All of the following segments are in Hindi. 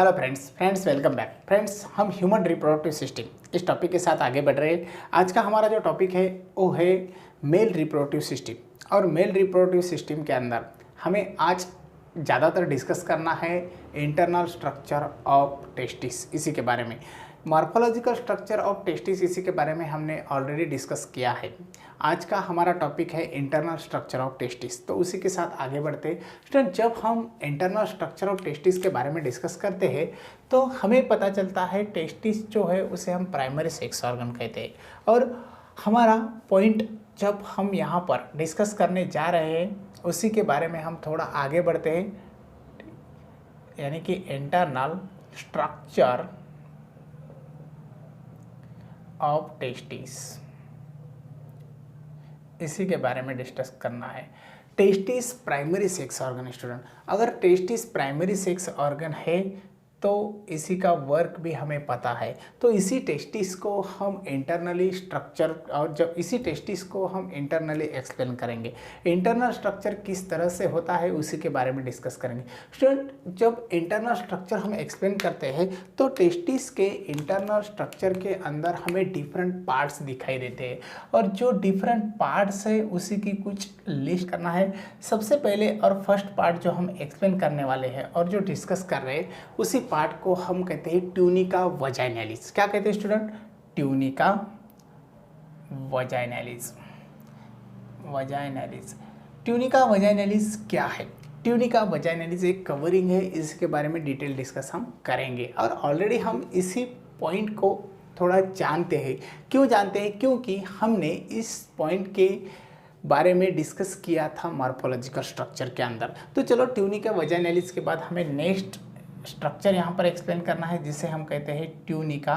Hello friends welcome back friends. हम ह्यूमन रिप्रोडक्टिव सिस्टम इस टॉपिक के साथ आगे बढ़ रहे हैं। आज का हमारा जो टॉपिक है वो है मेल रिप्रोडक्टिव सिस्टम। और मेल रिप्रोडक्टिव सिस्टम के अंदर हमें आज ज़्यादातर डिस्कस करना है इंटरनल स्ट्रक्चर ऑफ टेस्टिस, इसी के बारे में। मॉर्फोलॉजिकल स्ट्रक्चर ऑफ टेस्टिस इसी के बारे में हमने ऑलरेडी डिस्कस किया है। आज का हमारा टॉपिक है इंटरनल स्ट्रक्चर ऑफ टेस्टिस। तो उसी के साथ आगे बढ़ते स्टूडेंट, जब हम इंटरनल स्ट्रक्चर ऑफ टेस्टिस के बारे में डिस्कस करते हैं तो हमें पता चलता है टेस्टिस जो है उसे हम प्राइमरी सेक्स ऑर्गन कहते हैं। और हमारा पॉइंट जब हम यहाँ पर डिस्कस करने जा रहे हैं उसी के बारे में हम थोड़ा आगे बढ़ते हैं, यानी कि इंटरनल स्ट्रक्चर ऑफ टेस्टिस, इसी के बारे में डिस्कस करना है। Testis primary sex organ student, अगर टेस्टिस प्राइमरी सेक्स ऑर्गन है तो इसी का वर्क भी हमें पता है। तो इसी टेस्टिस को हम इंटरनली स्ट्रक्चर और जब इसी टेस्टिस को हम इंटरनली एक्सप्लेन करेंगे। इंटरनल स्ट्रक्चर किस तरह से होता है उसी के बारे में डिस्कस करेंगे। स्टूडेंट, जब इंटरनल स्ट्रक्चर हम एक्सप्लेन करते हैं तो टेस्टिस के इंटरनल स्ट्रक्चर के अंदर हमें डिफरेंट पार्ट्स दिखाई देते हैं, और जो डिफरेंट पार्ट्स है उसी की कुछ लिस्ट करना है। सबसे पहले और फर्स्ट पार्ट जो हम एक्सप्लेन करने वाले हैं और जो डिस्कस कर रहे हैं उसी पार्ट को हम कहते हैं ट्यूनिका वजाइनैलिस। क्या कहते हैं स्टूडेंट? ट्यूनिका वजाइनैलिस। ट्यूनिका वजाइनैलिस क्या है? ट्यूनिका वजाइनैलिस एक कवरिंग है, इसके बारे में डिटेल डिस्कस हम करेंगे। और ऑलरेडी हम इसी पॉइंट को थोड़ा जानते हैं। क्यों जानते हैं? क्योंकि हमने इस पॉइंट के बारे में डिस्कस किया था मॉर्फोलॉजिकल स्ट्रक्चर के अंदर। तो चलो, ट्यूनिका वजाइनैलिस के बाद हमें नेक्स्ट स्ट्रक्चर यहाँ पर एक्सप्लेन करना है जिसे हम कहते हैं ट्यूनिका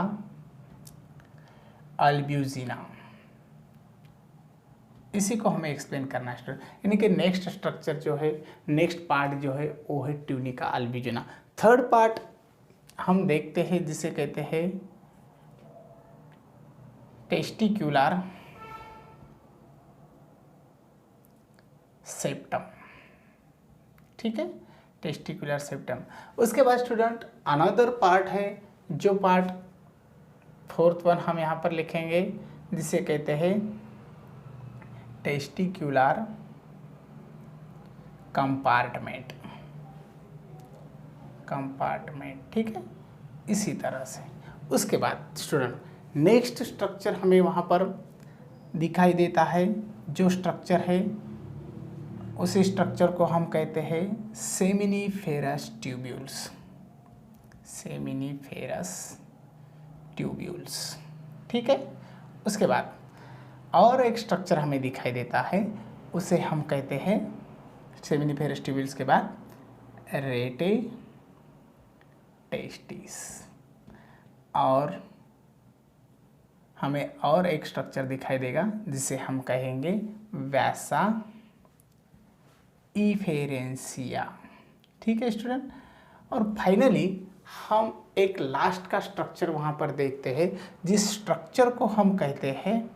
अल्ब्यूजिना। इसी को हमें एक्सप्लेन करना है स्टूडेंट, यानी कि नेक्स्ट स्ट्रक्चर जो है, नेक्स्ट पार्ट जो है वो है ट्यूनिका अल्ब्यूजिना। थर्ड पार्ट हम देखते हैं जिसे कहते हैं टेस्टिक्युलर सेप्टम। ठीक है, टेस्टिकुलर सेप्टम। उसके बाद स्टूडेंट अनदर पार्ट है, जो पार्ट फोर्थ वन हम यहाँ पर लिखेंगे जिसे कहते हैं टेस्टिक्युलर कंपार्टमेंट। ठीक है, इसी तरह से। उसके बाद स्टूडेंट नेक्स्ट स्ट्रक्चर हमें वहाँ पर दिखाई देता है, जो स्ट्रक्चर है उस स्ट्रक्चर को हम कहते हैं सेमिनिफेरस ट्यूब्यूल्स। ठीक है, उसके बाद और एक स्ट्रक्चर हमें दिखाई देता है, उसे हम कहते हैं सेमिनिफेरस ट्यूब्यूल्स के बाद रेटे टेस्टिस। और हमें और एक स्ट्रक्चर दिखाई देगा जिसे हम कहेंगे वैसा इफेरेंसिया। ठीक है स्टूडेंट, और फाइनली हम एक लास्ट का स्ट्रक्चर वहाँ पर देखते हैं, जिस स्ट्रक्चर को हम कहते हैं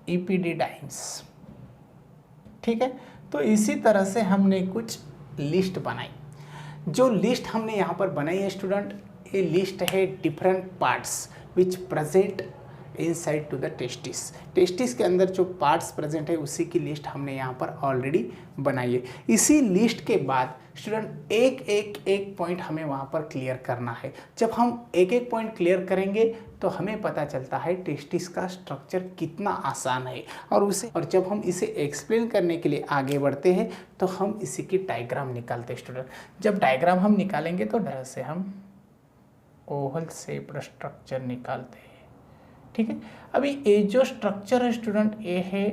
इपिडिडाइम्स। ठीक है, तो इसी तरह से हमने कुछ लिस्ट बनाई। जो लिस्ट हमने यहाँ पर बनाई है स्टूडेंट, ये लिस्ट है different parts which present inside to the testis के अंदर जो पार्ट्स प्रेजेंट है उसी की लिस्ट हमने यहाँ पर ऑलरेडी बनाई है। इसी लिस्ट के बाद स्टूडेंट एक पॉइंट हमें वहाँ पर क्लियर करना है। जब हम एक पॉइंट क्लियर करेंगे तो हमें पता चलता है टेस्टिस का स्ट्रक्चर कितना आसान है। और जब हम इसे एक्सप्लेन करने के लिए आगे बढ़ते हैं तो हम इसी की डायग्राम निकालते हैं स्टूडेंट। जब डायग्राम हम निकालेंगे तो तरह से हम ओवल शेप्ड स्ट्रक्चर निकालते हैं। ठीक है, अभी ये जो स्ट्रक्चर है स्टूडेंट, ये है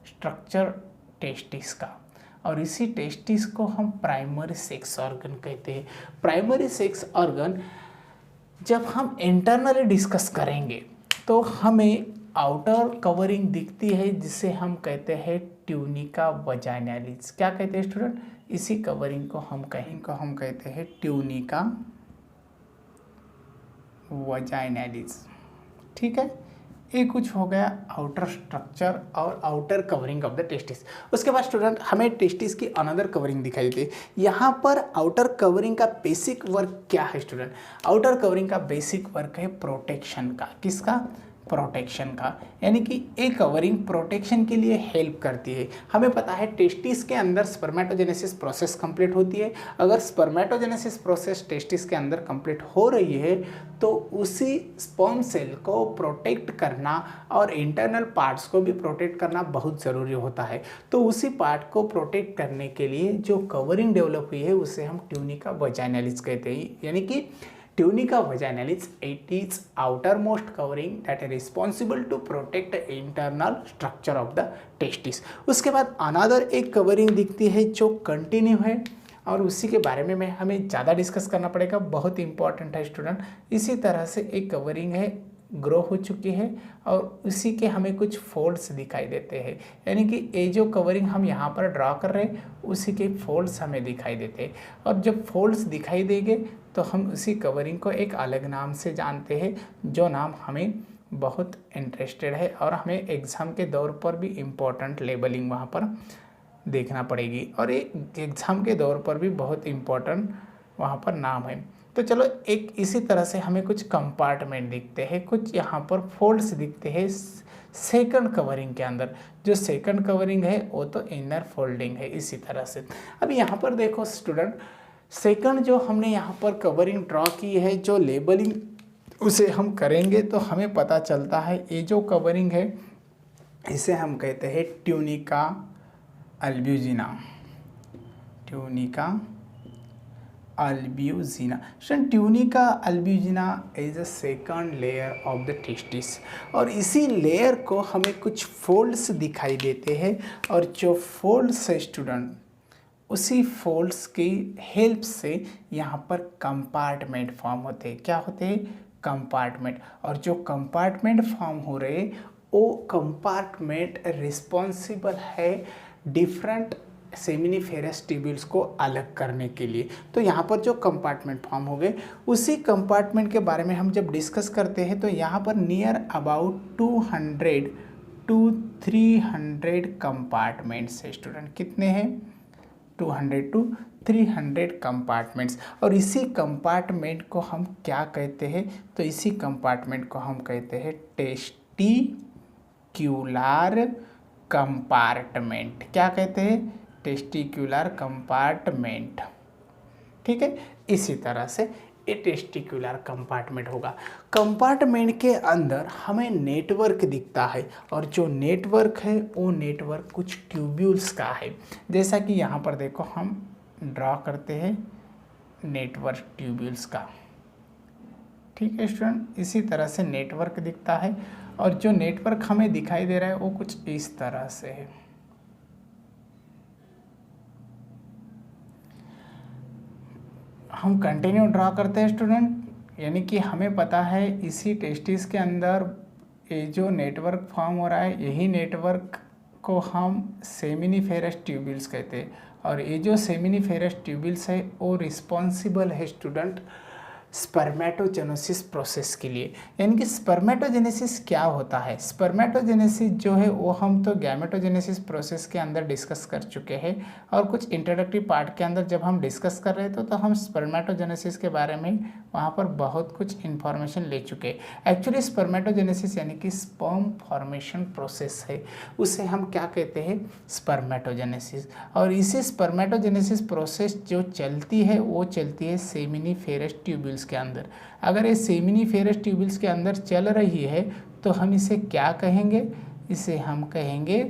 स्ट्रक्चर टेस्टिस का, और इसी टेस्टिस को हम प्राइमरी सेक्स ऑर्गन कहते हैं। प्राइमरी सेक्स ऑर्गन जब हम इंटरनली डिस्कस करेंगे तो हमें आउटर कवरिंग दिखती है जिसे हम कहते हैं ट्यूनिका वजाइनैलिस। क्या कहते हैं स्टूडेंट? इसी कवरिंग को हम कहते हैं ट्यूनिका वजाइनैलिस। ठीक है, ये कुछ हो गया आउटर स्ट्रक्चर और outer covering of the testis. उसके बाद स्टूडेंट हमें टेस्टिस की अनदर कवरिंग दिखाई देती है। यहाँ पर आउटर कवरिंग का बेसिक वर्क क्या है स्टूडेंट? आउटर कवरिंग का बेसिक वर्क है प्रोटेक्शन का। किसका? प्रोटेक्शन का। यानी कि एक कवरिंग प्रोटेक्शन के लिए हेल्प करती है। हमें पता है टेस्टिस के अंदर स्पर्मेटोजेनेसिस प्रोसेस कंप्लीट होती है। अगर स्पर्मेटोजेनेसिस प्रोसेस टेस्टिस के अंदर कंप्लीट हो रही है तो उसी स्पर्म सेल को प्रोटेक्ट करना और इंटरनल पार्ट्स को भी प्रोटेक्ट करना बहुत ज़रूरी होता है। तो उसी पार्ट को प्रोटेक्ट करने के लिए जो कवरिंग डेवलप हुई है उसे हम ट्यूनिका वजाइनालिस कहते हैं। यानी कि Tunica vaginalis, it is outermost covering that is responsible to protect the internal structure of the testis। उसके बाद अनदर एक कवरिंग दिखती है जो कंटिन्यू है और उसी के बारे में हमें ज़्यादा डिस्कस करना पड़ेगा, बहुत इंपॉर्टेंट है स्टूडेंट। इसी तरह से एक कवरिंग है ग्रो हो चुकी है और उसी के हमें कुछ फोल्ड्स दिखाई देते हैं। यानी कि ये जो कवरिंग हम यहाँ पर ड्रा कर रहे हैं उसी के फोल्ड्स हमें दिखाई देते हैं। और जब फोल्ड्स दिखाई देंगे तो हम उसी कवरिंग को एक अलग नाम से जानते हैं, जो नाम हमें बहुत इंटरेस्टेड है और हमें एग्ज़ाम के दौर पर भी इम्पोर्टेंट लेबलिंग वहाँ पर देखना पड़ेगी और एक एग्ज़ाम के दौर पर भी बहुत इम्पोर्टेंट वहाँ पर नाम है। तो चलो एक इसी तरह से हमें कुछ कंपार्टमेंट दिखते हैं, कुछ यहाँ पर फोल्ड्स दिखते हैं सेकंड कवरिंग के अंदर। जो सेकंड कवरिंग है वो तो इनर फोल्डिंग है इसी तरह से। अब यहाँ पर देखो स्टूडेंट, सेकंड जो हमने यहाँ पर कवरिंग ड्रॉ की है, जो लेबलिंग उसे हम करेंगे तो हमें पता चलता है ये जो कवरिंग है इसे हम कहते हैं tunica albuginea. Tunica albuginea. Tunica albuginea is a second layer of the testis और इसी लेयर को हमें कुछ फोल्ड्स दिखाई देते हैं और जो फोल्ड्स है स्टूडेंट उसी फोल्ड्स की हेल्प से यहाँ पर कंपार्टमेंट फॉर्म होते हैं। क्या होते हैं? कंपार्टमेंट। और जो कंपार्टमेंट फॉर्म हो रहे वो कंपार्टमेंट रिस्पॉन्सिबल है डिफरेंट सेमिनिफेरस ट्यूब्यूल्स को अलग करने के लिए। तो यहाँ पर जो कंपार्टमेंट फॉर्म हो गए उसी कंपार्टमेंट के बारे में हम जब डिस्कस करते हैं तो यहाँ पर नियर अबाउट 200 to 300 कंपार्टमेंट्स है स्टूडेंट। कितने हैं? 200 to 300 कंपार्टमेंट्स। और इसी कंपार्टमेंट को हम क्या कहते हैं? तो इसी कंपार्टमेंट को हम कहते हैं टेस्टिक्यूलर कंपार्टमेंट। क्या कहते हैं? Testicular compartment. ठीक है, इसी तरह से ये टेस्टिक्यूलर कंपार्टमेंट होगा। कंपार्टमेंट के अंदर हमें नेटवर्क दिखता है और जो नेटवर्क है वो नेटवर्क कुछ ट्यूब्यूल्स का है। जैसा कि यहाँ पर देखो हम ड्रॉ करते हैं नेटवर्क ट्यूब्यूल्स का। ठीक है स्टूडेंट, इसी तरह से नेटवर्क दिखता है और जो नेटवर्क हमें दिखाई दे रहा है वो कुछ इस तरह से है। हम कंटिन्यू ड्रा करते हैं स्टूडेंट, यानी कि हमें पता है इसी टेस्टिस के अंदर ये जो नेटवर्क फॉर्म हो रहा है यही नेटवर्क को हम सेमिनिफेरस ट्यूब्यूल्स कहते हैं और ये जो सेमिनिफेरस ट्यूब्यूल्स है वो रिस्पॉन्सिबल है स्टूडेंट स्पर्मेटोजेनेसिस प्रोसेस के लिए। यानी कि स्पर्मेटोजेनेसिस क्या होता है? स्पर्मेटोजेनेसिस जो है वो हम तो गैमेटोजेनेसिस प्रोसेस के अंदर डिस्कस कर चुके हैं और कुछ इंट्रोडक्टरी पार्ट के अंदर जब हम डिस्कस कर रहे थे तो हम स्पर्मेटोजेनेसिस के बारे में वहाँ पर बहुत कुछ इन्फॉर्मेशन ले चुके हैं। एक्चुअली स्पर्मेटोजेनेसिस यानी कि स्पर्म फॉर्मेशन प्रोसेस है, उसे हम क्या कहते हैं? स्पर्मेटोजेनेसिस। और इसी स्पर्मेटोजेनेसिस प्रोसेस जो चलती है वो चलती है सेमिनिफेरस ट्यूब्यूल्स के अंदर। अगर ये सेमिनिफेरस ट्यूब्यूल्स के अंदर चल रही है तो हम इसे क्या कहेंगे? इसे हम कहेंगे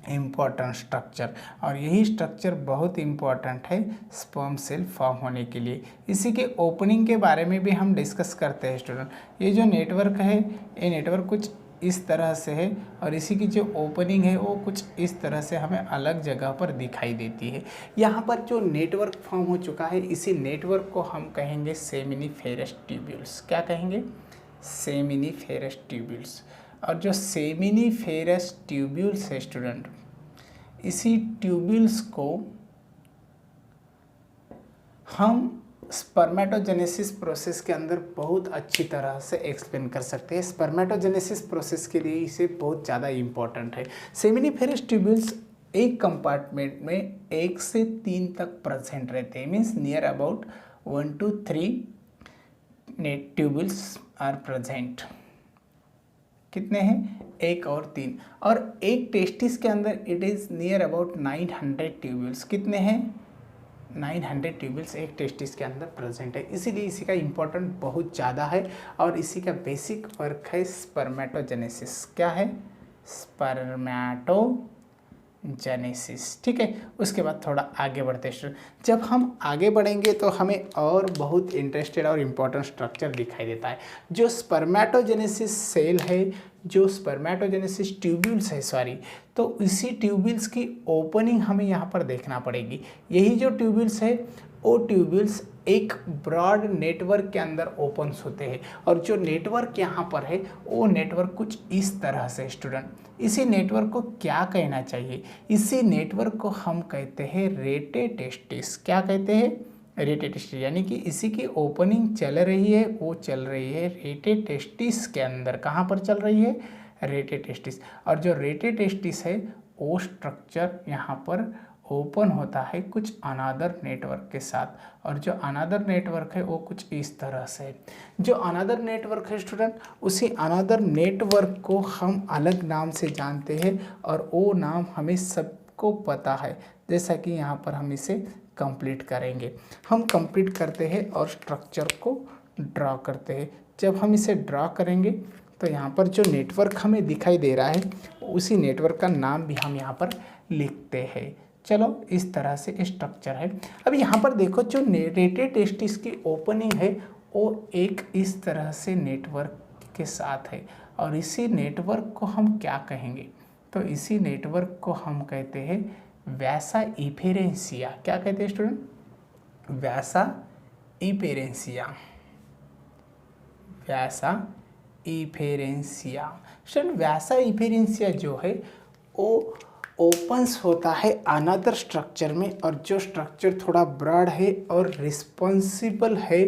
इम्पॉर्टेंट स्ट्रक्चर। और यही स्ट्रक्चर बहुत इम्पॉर्टेंट है स्पर्म सेल फॉर्म होने के लिए। इसी के ओपनिंग के बारे में भी हम डिस्कस करते हैं स्टूडेंट। ये जो नेटवर्क है ये नेटवर्क कुछ इस तरह से है और इसी की जो ओपनिंग है वो कुछ इस तरह से हमें अलग जगह पर दिखाई देती है। यहाँ पर जो नेटवर्क फॉर्म हो चुका है इसी नेटवर्क को हम कहेंगे सेमिनिफेरस ट्यूब्यूल्स। क्या कहेंगे? Seminiferous tubules. और जो सेमिनिफेरस ट्यूब्यूल्स है स्टूडेंट, इसी ट्यूब्यूल्स को हम स्पर्मेटोजेनेसिस प्रोसेस के अंदर बहुत अच्छी तरह से एक्सप्लेन कर सकते हैं। स्पर्मेटोजेनेसिस प्रोसेस के लिए इसे बहुत ज़्यादा इम्पॉर्टेंट है। सेमिनिफेरस ट्यूब्यूल्स एक कंपार्टमेंट में 1 से 3 तक प्रेजेंट रहते हैं, means near about 1 to 3 tubules are present. कितने हैं? 1 और 3। और एक टेस्टिस के अंदर it is near about 900 tubules. कितने हैं? 900 ट्यूब्यूल्स एक टेस्टिस के अंदर प्रेजेंट है, इसीलिए इसी का इम्पोर्टेंट बहुत ज़्यादा है। और इसी का बेसिक वर्क है स्पर्मेटोजेनेसिस। क्या है? स्पर्मेटोजेनेसिस। ठीक है। उसके बाद थोड़ा आगे बढ़ते हैं। जब हम आगे बढ़ेंगे तो हमें और बहुत इंटरेस्टेड और इम्पोर्टेंट स्ट्रक्चर दिखाई देता है। जो स्पर्मेटोजेनेसिस सेल है, जो स्पर्मेटोजेनेसिस ट्यूब्यूल्स है सॉरी, तो इसी ट्यूब्यूल्स की ओपनिंग हमें यहाँ पर देखना पड़ेगी। यही जो ट्यूब्यूल्स है वो ट्यूब्यूल्स एक ब्रॉड नेटवर्क के अंदर ओपन्स होते हैं। और जो नेटवर्क यहाँ पर है वो नेटवर्क कुछ इस तरह से स्टूडेंट, इसी नेटवर्क को क्या कहना चाहिए? इसी नेटवर्क को हम कहते हैं रेटेटेस्टिस। क्या कहते हैं? रेटेटेस्टिस। यानी कि इसी की ओपनिंग चल रही है, वो चल रही है रेटेटेस्टिस के अंदर। कहाँ पर चल रही है? रेटेटेस्टिस। और जो रेटेटेस्टिस है वो स्ट्रक्चर यहाँ पर ओपन होता है कुछ अनादर नेटवर्क के साथ। और जो अनादर नेटवर्क है वो कुछ इस तरह से है। जो अनादर नेटवर्क है स्टूडेंट, उसी अनादर नेटवर्क को हम अलग नाम से जानते हैं और वो नाम हमें सबको पता है। जैसा कि यहाँ पर हम इसे कंप्लीट करेंगे। हम कंप्लीट करते हैं और स्ट्रक्चर को ड्रा करते हैं। जब हम इसे ड्रा करेंगे तो यहाँ पर जो नेटवर्क हमें दिखाई दे रहा है उसी नेटवर्क का नाम भी हम यहाँ पर लिखते हैं। चलो, इस तरह से स्ट्रक्चर है। अब यहाँ पर देखो, जो रेटेटेस्टिस की ओपनिंग है वो एक इस तरह से नेटवर्क के साथ है। और इसी नेटवर्क को हम क्या कहेंगे? तो इसी नेटवर्क को हम कहते हैं वैसा इफेरेंसिया। क्या कहते हैं स्टूडेंट? वैसा इफेरेंसिया। वैसा इफेरेंसिया। स्टूडेंट, वैसा इफेरेंसिया जो है वो ओपन्स होता है अनदर स्ट्रक्चर में, और जो स्ट्रक्चर थोड़ा ब्रॉड है और रिस्पॉन्सिबल है।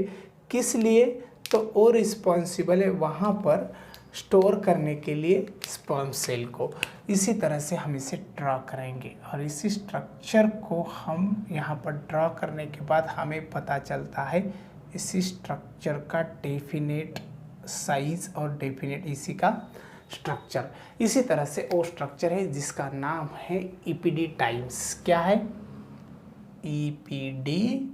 किस लिए? तो वो रिस्पॉन्सिबल है वहाँ पर स्टोर करने के लिए स्पर्म सेल को। इसी तरह से हम इसे ड्रा करेंगे और इसी स्ट्रक्चर को हम यहाँ पर ड्रा करने के बाद हमें पता चलता है इसी स्ट्रक्चर का डेफिनेट साइज और डेफिनेट इसी का स्ट्रक्चर। इसी तरह से वो स्ट्रक्चर है जिसका नाम है इपिडिडाइम्स। क्या है? इपिडिडाइम्स,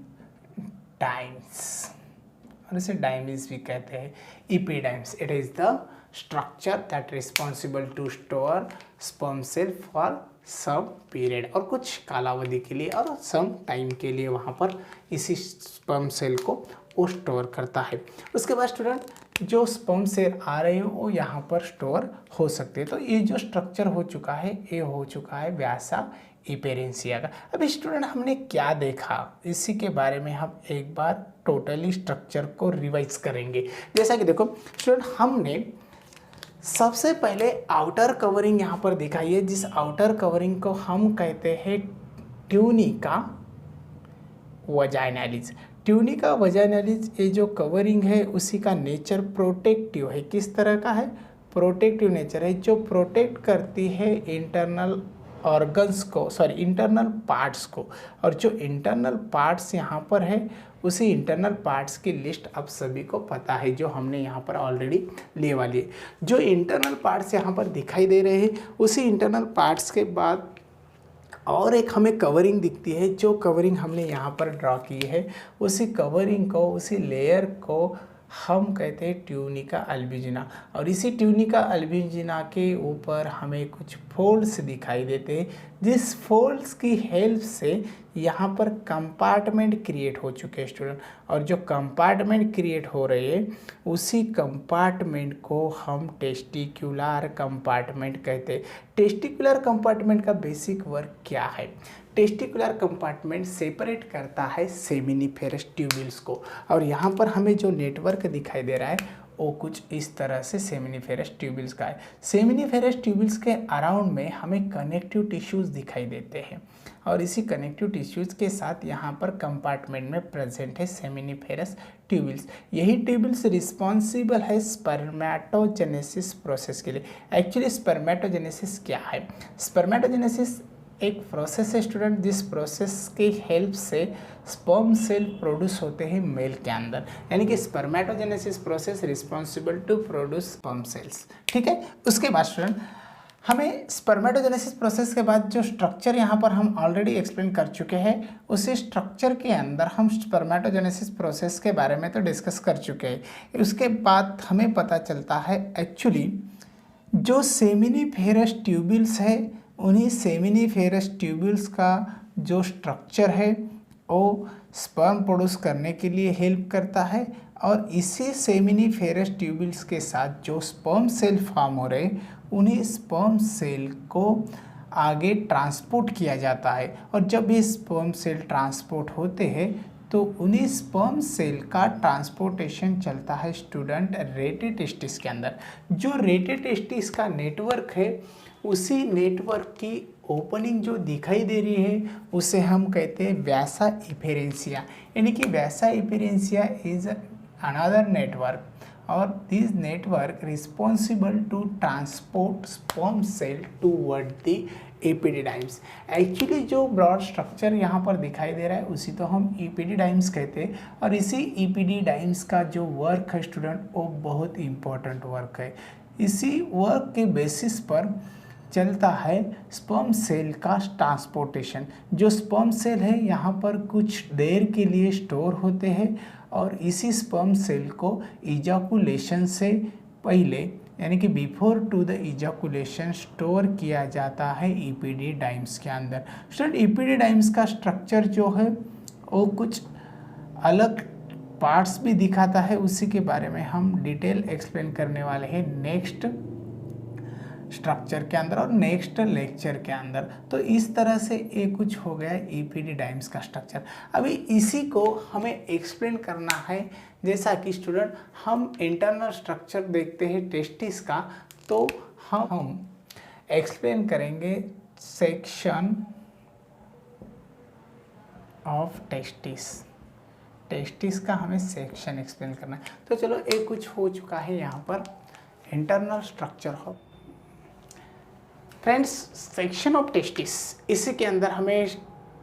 और इसे डायमिस भी कहते हैं। Epididymis, it is the structure that responsible to store sperm cell for some period, और कुछ कालावधि के लिए और सम टाइम के लिए वहाँ पर इसी स्पर्म सेल को वो स्टोर करता है। उसके बाद स्टूडेंट, जो स्पर्म सेल आ रहे हो वो यहाँ पर स्टोर हो सकते हैं। तो ये जो स्ट्रक्चर हो चुका है ये हो चुका है वैसा इपेरेंसिया का। अभी स्टूडेंट हमने क्या देखा, इसी के बारे में हम एक बार टोटली स्ट्रक्चर को रिवाइज करेंगे। जैसा कि देखो स्टूडेंट, हमने सबसे पहले आउटर कवरिंग यहाँ पर दिखाई है, जिस आउटर कवरिंग को हम कहते हैं ट्यूनिका वजाइनालिस। ट्यूनिका वजाइनालिस, ये जो कवरिंग है उसी का नेचर प्रोटेक्टिव है। किस तरह का है? प्रोटेक्टिव नेचर है, जो प्रोटेक्ट करती है इंटरनल ऑर्गन्स को, सॉरी इंटरनल पार्ट्स को। और जो इंटरनल पार्ट्स यहाँ पर है उसी इंटरनल पार्ट्स की लिस्ट अब सभी को पता है, जो हमने यहाँ पर ऑलरेडी ले वाली है। जो इंटरनल पार्ट्स यहाँ पर दिखाई दे रहे हैं उसी इंटरनल पार्ट्स के बाद और एक हमें कवरिंग दिखती है। जो कवरिंग हमने यहाँ पर ड्रॉ की है उसी कवरिंग को, उसी लेयर को हम कहते हैं ट्यूनिका अल्बुजिना। और इसी ट्यूनिका अल्बुजिना के ऊपर हमें कुछ फोल्ड्स दिखाई देते हैं, जिस फोल्ड्स की हेल्प से यहाँ पर कंपार्टमेंट क्रिएट हो चुके हैं स्टूडेंट। और जो कंपार्टमेंट क्रिएट हो रहे हैं उसी कंपार्टमेंट को हम टेस्टिकुलर कंपार्टमेंट कहते हैं। टेस्टिकुलर कंपार्टमेंट का बेसिक वर्क क्या है? टेस्टिकुलर कंपार्टमेंट सेपरेट करता है सेमिनिफेरस ट्यूब्यूल्स को। और यहाँ पर हमें जो नेटवर्क दिखाई दे रहा है वो कुछ इस तरह से सेमिनिफेरस ट्यूबल्स का है। सेमिनिफेरस ट्यूबल्स के अराउंड में हमें कनेक्टिव टिश्यूज़ दिखाई देते हैं और इसी कनेक्टिव टिश्यूज़ के साथ यहाँ पर कंपार्टमेंट में प्रेजेंट है सेमिनिफेरस ट्यूबल्स। यही ट्यूबल्स रिस्पॉन्सिबल है स्पर्मेटोजेनेसिस प्रोसेस के लिए। एक्चुअली स्पर्मेटोजेनेसिस क्या है? स्पर्मेटोजेनेसिस एक प्रोसेस है स्टूडेंट, जिस प्रोसेस की हेल्प से स्पर्म सेल प्रोड्यूस होते हैं मेल के अंदर, यानी कि spermatogenesis process responsible to produce sperm cells. ठीक है, उसके बाद स्टूडेंट हमें स्पर्मेटोजेनेसिस प्रोसेस के बाद जो स्ट्रक्चर यहाँ पर हम ऑलरेडी एक्सप्लेन कर चुके हैं, उसी स्ट्रक्चर के अंदर हम स्पर्मेटोजेनेसिस प्रोसेस के बारे में तो डिस्कस कर चुके हैं। उसके बाद हमें पता चलता है एक्चुअली जो सेमिनिफेरस ट्यूबल्स है, उन्हीं सेमिनिफेरस ट्यूबल्स का जो स्ट्रक्चर है वो स्पर्म प्रोड्यूस करने के लिए हेल्प करता है और इसी सेमिनिफेरस ट्यूबल्स के साथ जो स्पर्म सेल फॉर्म हो रहे उन्हीं स्पर्म सेल को आगे ट्रांसपोर्ट किया जाता है और जब ये स्पर्म सेल ट्रांसपोर्ट होते हैं तो उन्हीं स्पर्म सेल का ट्रांसपोर्टेशन चलता है स्टूडेंट रेटे टेस्टिस के अंदर। जो रेटे टेस्टिस का नेटवर्क है, उसी नेटवर्क की ओपनिंग जो दिखाई दे रही है उसे हम कहते हैं वैसा इफेरेंसिया, यानी कि वैसा इफेरेंसिया इज अनदर नेटवर्क और this network responsible to transport sperm cell toward the epididymis. Actually जो ब्रॉड स्ट्रक्चर यहाँ पर दिखाई दे रहा है उसी तो हम एपिडिडाइम्स कहते हैं और इसी एपिडिडाइम्स का जो वर्क है स्टूडेंट वो बहुत इंपॉर्टेंट वर्क है। इसी वर्क के बेसिस पर चलता है स्पर्म सेल का ट्रांसपोर्टेशन। जो स्पर्म सेल है यहाँ पर कुछ देर के लिए स्टोर होते हैं और इसी स्पर्म सेल को इजाकुलेशन से पहले यानी कि before to the ejaculation store किया जाता है एपिडिडाइम्स के अंदर। स्टूडेंट एपिडिडाइम्स का स्ट्रक्चर जो है वो कुछ अलग पार्ट्स भी दिखाता है, उसी के बारे में हम डिटेल एक्सप्लेन करने वाले हैं नेक्स्ट स्ट्रक्चर के अंदर और नेक्स्ट लेक्चर के अंदर। तो इस तरह से ये कुछ हो गया एपिडिडाइम्स का स्ट्रक्चर। अभी इसी को हमें एक्सप्लेन करना है, जैसा कि स्टूडेंट हम इंटरनल स्ट्रक्चर देखते हैं टेस्टिस का, तो हम एक्सप्लेन करेंगे सेक्शन ऑफ टेस्टिस। टेस्टिस का हमें सेक्शन एक्सप्लेन करना है। तो चलो एक कुछ हो चुका है यहाँ पर internal structure of friends section of testis. इसी के अंदर हमें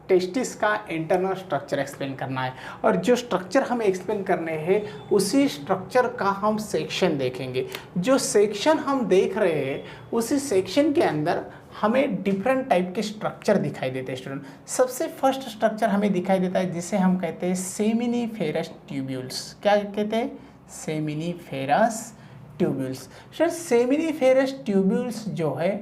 टेस्टिस का इंटरनल स्ट्रक्चर एक्सप्लेन करना है और जो स्ट्रक्चर हमें एक्सप्लेन करने हैं उसी स्ट्रक्चर का हम सेक्शन देखेंगे। जो सेक्शन हम देख रहे हैं उसी सेक्शन के अंदर हमें डिफरेंट टाइप के स्ट्रक्चर दिखाई देते हैं स्टूडेंट। सबसे फर्स्ट स्ट्रक्चर हमें दिखाई देता है जिसे हम कहते हैं सेमिनिफेरस ट्यूब्यूल्स। क्या कहते हैं? Seminiferous tubules. सेमिनिफेरस ट्यूब्यूल्स जो है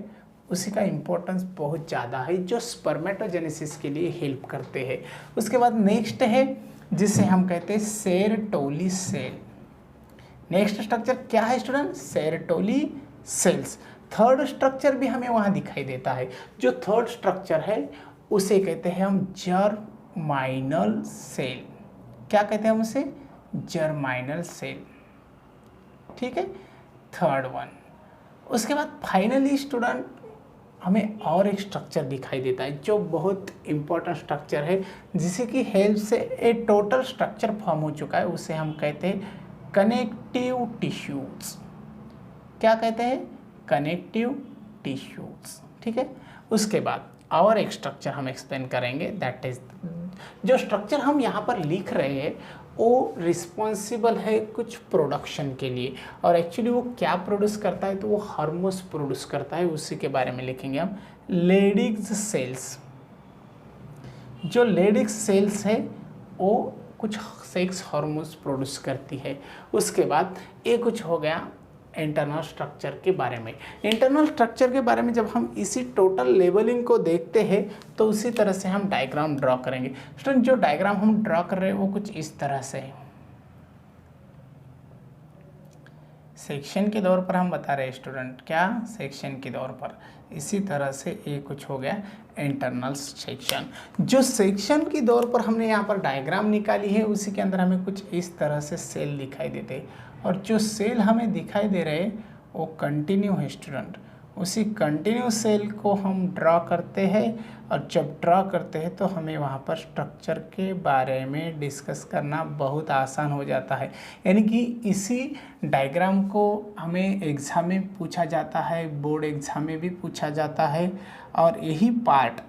उसी का इम्पोर्टेंस बहुत ज़्यादा है, जो स्पर्मेटोजेनेसिस के लिए हेल्प करते हैं। उसके बाद नेक्स्ट है जिसे हम कहते हैं सेरेटोली सेल। नेक्स्ट स्ट्रक्चर क्या है स्टूडेंट? सेरेटोली सेल्स। थर्ड स्ट्रक्चर भी हमें वहाँ दिखाई देता है। जो थर्ड स्ट्रक्चर है उसे कहते हैं हम जर्माइनल सेल। क्या कहते हैं हम उसे? जर्माइनल सेल। ठीक है, थर्ड वन। उसके बाद फाइनली स्टूडेंट हमें और एक स्ट्रक्चर दिखाई देता है जो बहुत इंपॉर्टेंट स्ट्रक्चर है, जिसे की हेल्प से एक टोटल स्ट्रक्चर फॉर्म हो चुका है, उसे हम कहते हैं कनेक्टिव टिश्यूज। क्या कहते हैं? Connective tissues. ठीक है, उसके बाद और एक स्ट्रक्चर हम एक्सप्लेन करेंगे, दैट इज जो स्ट्रक्चर हम यहाँ पर लिख रहे हैं वो रिस्पॉन्सिबल है कुछ प्रोडक्शन के लिए और एक्चुअली वो क्या प्रोड्यूस करता है? तो वो हार्मोन्स प्रोड्यूस करता है, उसी के बारे में लिखेंगे हम। लेडिग्स सेल्स। जो लेडिग्स सेल्स है वो कुछ सेक्स हार्मोन्स प्रोड्यूस करती है। उसके बाद ये कुछ हो गया इंटरनल स्ट्रक्चर के बारे में। इंटरनल स्ट्रक्चर के बारे में जब हम इसी टोटल लेबलिंग को देखते हैं तो उसी तरह से हम डायग्राम ड्रॉ करेंगे। स्टूडेंट जो डायग्राम हम ड्रॉ कर रहे हैं वो कुछ इस तरह से है। सेक्शन के तौर पर हम बता रहे हैं स्टूडेंट, क्या सेक्शन के तौर पर। इसी तरह से ये कुछ हो गया इंटरनल सेक्शन। जो सेक्शन की तौर पर हमने यहाँ पर डायग्राम निकाली है उसी के अंदर हमें कुछ इस तरह से सेल दिखाई देते हैं, और जो सेल हमें दिखाई दे रहे हैं वो कंटिन्यू है स्टूडेंट। उसी कंटिन्यू सेल को हम ड्रा करते हैं, और जब ड्रा करते हैं तो हमें वहाँ पर स्ट्रक्चर के बारे में डिस्कस करना बहुत आसान हो जाता है। यानी कि इसी डायग्राम को हमें एग्ज़ाम में पूछा जाता है, बोर्ड एग्ज़ाम में भी पूछा जाता है, और यही पार्ट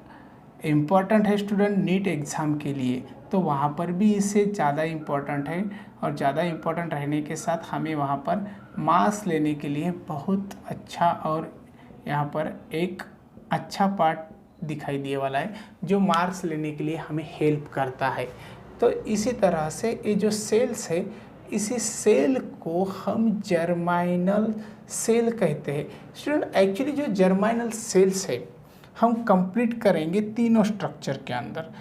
इम्पॉर्टेंट है स्टूडेंट नीट एग्ज़ाम के लिए, तो वहाँ पर भी इससे ज़्यादा इम्पॉर्टेंट है। और ज़्यादा इम्पॉर्टेंट रहने के साथ हमें वहाँ पर मार्क्स लेने के लिए बहुत अच्छा, और यहाँ पर एक अच्छा पार्ट दिखाई दिए वाला है जो मार्क्स लेने के लिए हमें हेल्प करता है। तो इसी तरह से ये जो सेल्स है, इसी सेल को हम जर्माइनल सेल कहते हैं स्टूडेंट। एक्चुअली जो जर्माइनल सेल्स है हम कंप्लीट करेंगे तीनों स्ट्रक्चर के अंदर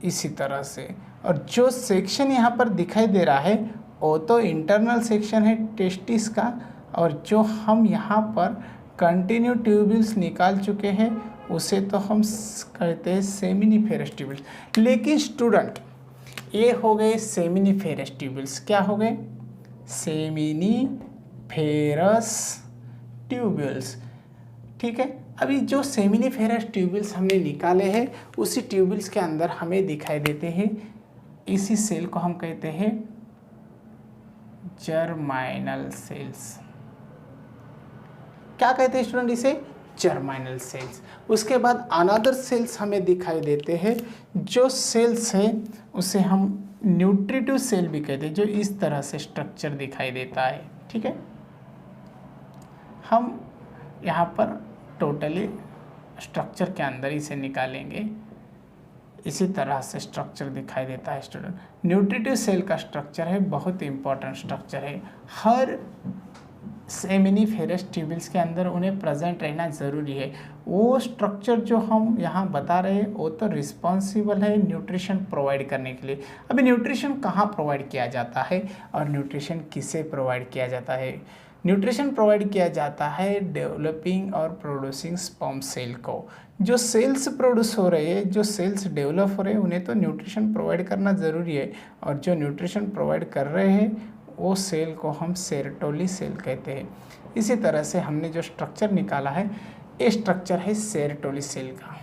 इसी तरह से। और जो सेक्शन यहाँ पर दिखाई दे रहा है वो तो इंटरनल सेक्शन है टेस्टिस का, और जो हम यहाँ पर कंटिन्यू ट्यूब्यूल्स निकाल चुके हैं उसे तो हम कहते हैं सेमिनिफेरस ट्यूब्यूल्स। लेकिन स्टूडेंट ये हो गए सेमिनिफेरस ट्यूब्यूल्स, क्या हो गए सेमिनिफेरस ट्यूब्यूल्स, ठीक है। अभी जो सेमिनिफेरस ट्यूब्यूल्स हमने निकाले हैं उसी ट्यूब्यूल्स के अंदर हमें दिखाई देते हैं, इसी सेल को हम कहते हैं जर्माइनल सेल्स। क्या कहते हैं स्टूडेंट इसे, जर्माइनल सेल्स। उसके बाद अनदर सेल्स हमें दिखाई देते हैं, जो सेल्स है उसे हम न्यूट्रिटिव सेल भी कहते हैं, जो इस तरह से स्ट्रक्चर दिखाई देता है, ठीक है। हम यहाँ पर टोटली स्ट्रक्चर के अंदर इसे निकालेंगे, इसी तरह से स्ट्रक्चर दिखाई देता है स्टूडेंट। न्यूट्रिटिव सेल का स्ट्रक्चर है बहुत इंपॉर्टेंट स्ट्रक्चर है, हर सेमिनिफेरस ट्यूब्यूल्स के अंदर उन्हें प्रेजेंट रहना ज़रूरी है। वो स्ट्रक्चर जो हम यहाँ बता रहे हैं वो तो रिस्पॉन्सिबल है न्यूट्रिशन प्रोवाइड करने के लिए। अभी न्यूट्रिशन कहाँ प्रोवाइड किया जाता है और न्यूट्रिशन किसे प्रोवाइड किया जाता है। न्यूट्रिशन प्रोवाइड किया जाता है डेवलपिंग और प्रोड्यूसिंग स्पर्म सेल को। जो सेल्स प्रोड्यूस हो रहे हैं, जो सेल्स डेवलप हो रहे हैं, उन्हें तो न्यूट्रिशन प्रोवाइड करना ज़रूरी है, और जो न्यूट्रिशन प्रोवाइड कर रहे हैं वो सेल को हम सेरेटोली सेल कहते हैं। इसी तरह से हमने जो स्ट्रक्चर निकाला है ये स्ट्रक्चर है सेरेटोली सेल का,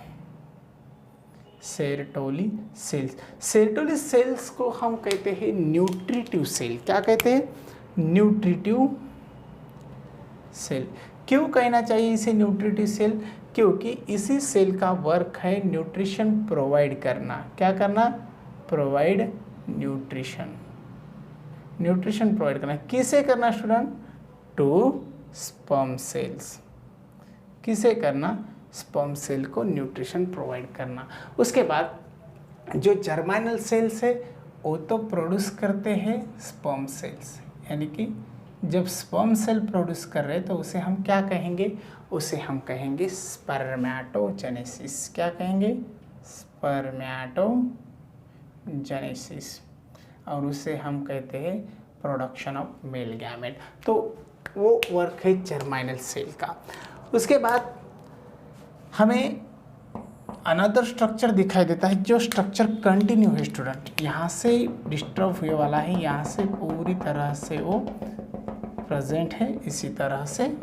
सेरेटोली सेल्स। सेरेटोली सेल्स को हम कहते हैं न्यूट्रिटिव सेल। क्या कहते हैं, न्यूट्रिटिव सेल। क्यों कहना चाहिए इसे न्यूट्रिटिव सेल, क्योंकि इसी सेल का वर्क है न्यूट्रिशन प्रोवाइड करना। क्या करना, प्रोवाइड न्यूट्रिशन, न्यूट्रिशन प्रोवाइड करना। किसे करना स्टूडेंट, टू स्पर्म सेल्स। किसे करना, स्पर्म सेल को न्यूट्रिशन प्रोवाइड करना। उसके बाद जो जर्माइनल सेल्स है वो तो प्रोड्यूस करते हैं स्पर्म सेल्स, यानी कि जब स्पर्म सेल प्रोड्यूस कर रहे हैं तो उसे हम क्या कहेंगे, उसे हम कहेंगे स्पर्मेटोजेनेसिस। क्या कहेंगे, स्पर्मेटोजेनेसिस। और उसे हम कहते हैं प्रोडक्शन ऑफ मेल गैमेट। तो वो वर्क है जर्माइनल सेल का। उसके बाद हमें अनदर स्ट्रक्चर दिखाई देता है, जो स्ट्रक्चर कंटिन्यू है स्टूडेंट। यहाँ से डिस्टर्ब हुए वाला है, यहाँ से पूरी तरह से वो प्रेजेंट है। इसी तरह से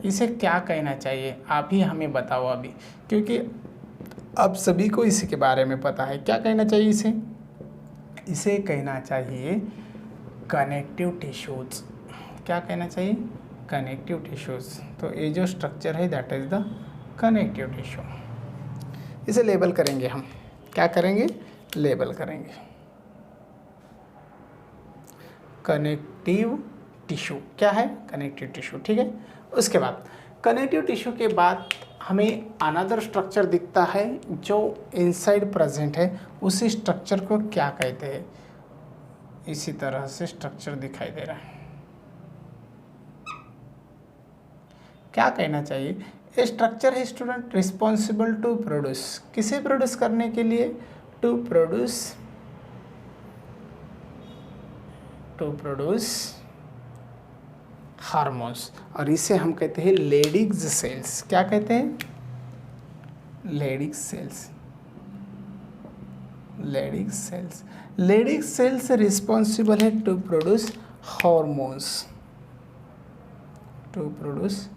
इसे क्या कहना चाहिए आप ही हमें बताओ अभी, क्योंकि आप सभी को इसी के बारे में पता है। क्या कहना चाहिए इसे, इसे कहना चाहिए कनेक्टिव टिश्यूज। क्या कहना चाहिए, कनेक्टिव टिश्यूज। तो ये जो स्ट्रक्चर है that is the connective tissue. इसे लेबल करेंगे हम, क्या करेंगे, लेबल करेंगे कनेक्टिव टिश्यू। क्या है, कनेक्टिव टिश्यू, ठीक है। उसके बाद कनेक्टिव टिश्यू के बाद हमें अनदर स्ट्रक्चर दिखता है जो इनसाइड प्रेजेंट है, उसी स्ट्रक्चर को क्या कहते हैं। इसी तरह से स्ट्रक्चर दिखाई दे रहा है। क्या कहना चाहिए, ए स्ट्रक्चर है स्टूडेंट रिस्पॉन्सिबल टू प्रोड्यूस। किसे प्रोड्यूस करने के लिए, टू प्रोड्यूस हार्मोन्स, और इसे हम कहते हैं लेडिग्स सेल्स। क्या कहते हैं? Leydig's cells. Leydig's cells, Leydig's cells responsible है to produce hormones, to produce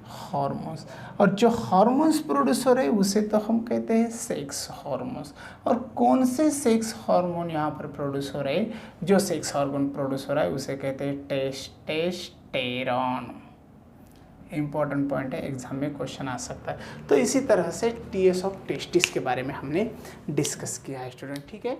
hormones. और जो हार्मोन्स प्रोड्यूस हो रहे हैं उसे तो हम कहते हैं सेक्स हार्मोन्स। और कौन से सेक्स हार्मोन यहाँ पर प्रोड्यूस हो रहे हैं? जो सेक्स हार्मोन प्रोड्यूस हो रहा है उसे कहते हैं टेस्टोस्टेरोन। इंपॉर्टेंट पॉइंट है, एग्जाम में क्वेश्चन आ सकता है। तो इसी तरह से टीएस ऑफ टेस्टिस के बारे में हमने डिस्कस किया है स्टूडेंट, ठीक है।